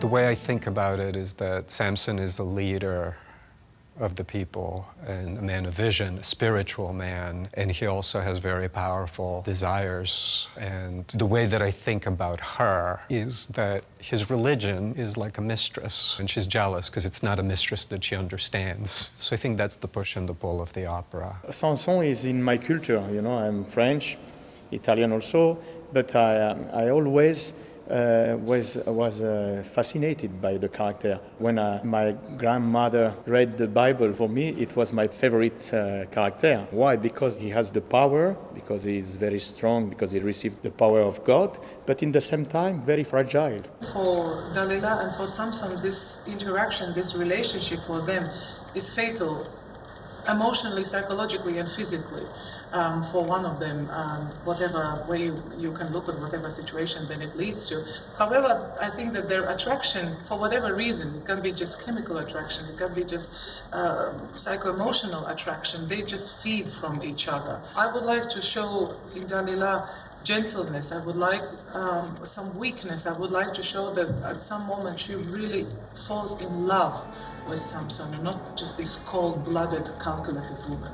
The way I think about it is that Samson is a leader of the people and a man of vision, a spiritual man, and he also has very powerful desires. And the way that I think about her is that his religion is like a mistress, and she's jealous because it's not a mistress that she understands. So I think that's the push and the pull of the opera. Samson is in my culture, you know, I'm French, Italian also, but I always was fascinated by the character. When my grandmother read the Bible for me, it was my favorite character. Why? Because he has the power, because he is very strong, because he received the power of God, but in the same time, very fragile. For Dalila and for Samson, this interaction, this relationship for them is fatal, emotionally, psychologically, and physically. For one of them, whatever way you can look at whatever situation then it leads to. However, I think that their attraction, for whatever reason, it can be just chemical attraction, it can be just psycho-emotional attraction, they just feed from each other. I would like to show in Dalila gentleness, I would like some weakness, I would like to show that at some moment she really falls in love with Samson and not just this cold-blooded, calculative woman.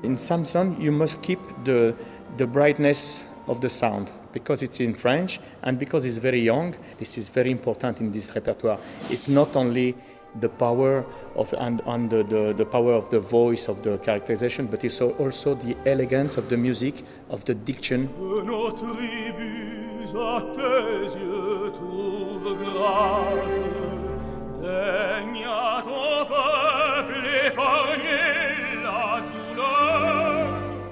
In Samson, you must keep the brightness of the sound because it's in French and because it's very young. This is very important in this repertoire. It's not only the power of and the power of the voice of the characterization, but it's also the elegance of the music, of the diction.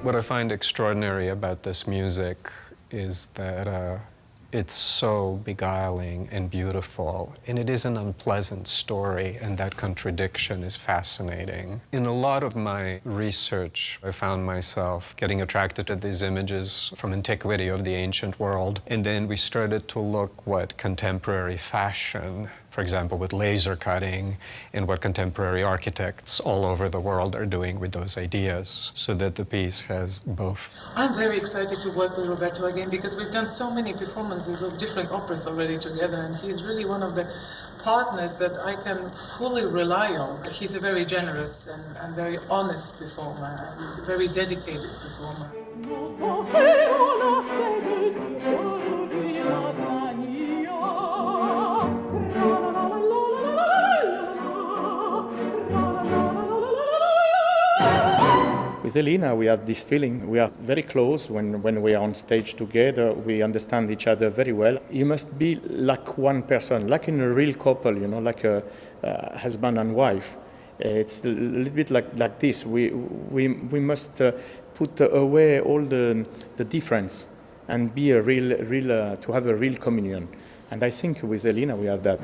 What I find extraordinary about this music is that it's so beguiling and beautiful, and it is an unpleasant story, and that contradiction is fascinating. In a lot of my research, I found myself getting attracted to these images from antiquity of the ancient world, and then we started to look what contemporary fashion, for example, with laser cutting, and what contemporary architects all over the world are doing with those ideas, so that the piece has both. I'm very excited to work with Roberto again because we've done so many performances of different operas already together, and he's really one of the partners that I can fully rely on. He's a very generous and very honest performer, and a very dedicated performer. With Elena, we have this feeling, we are very close when we are on stage together, we understand each other very well. You must be like one person, like in a real couple, you know, like a husband and wife. It's a little bit like this. We must put away all the difference and be a real to have a real communion. And I think with Elena we have that.